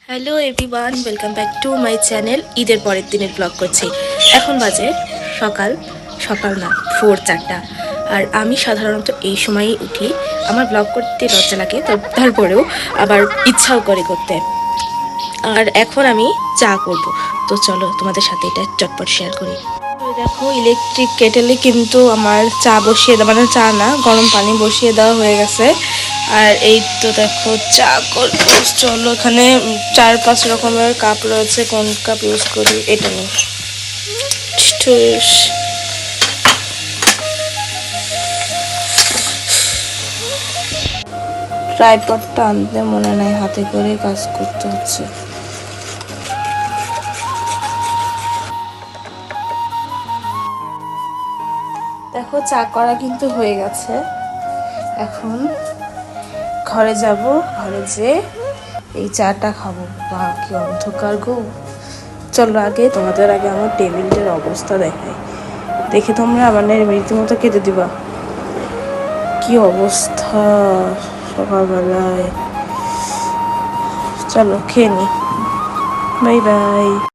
Hello everyone, welcome back to my channel. ঈদের পরের দিনের ব্লগ করছি। এখন বাজে সকাল সকাল না, ভোর 4টা। আর আমি সাধারণত এই সময়ই উঠি। আমার ব্লগ করতে লজ্জা লাগে, তো তারপরেও আবার ইচ্ছাও করে করতে। আর এখন আমি চা করব, তো চলো তোমাদের সাথে এটা চটপট শেয়ার করি। দেখো, ইলেকট্রিক কেটেলে কিন্তু আমার চা বসিয়ে দেওয়া, মানে চা না, গরম পানি বসিয়ে দেওয়া হয়ে গেছে। আর এই তো দেখো চা করবো। চলো, এখানে 4-5 রকমের কাপ রয়েছে, কোন কাপ ইউজ করি এটা নিয়ে। ট্রাইপডটা আনতে মনে নাই, হাতে করে কাজ করতে হচ্ছে। দেখো, চা করা কিন্তু হয়ে গেছে। এখন ঘরে যাব, ঘরে যে এই চাটা খাবো। বা কি অন্ধকার গো। চলো তোমাদের আগে আমার টেবিলটার অবস্থা দেখাই, দেখে তোমরা মানে রীতিমতো কেটে দিবা। কি অবস্থা সকালবেলায়। চলো খেয়ে নি, বাই বাই।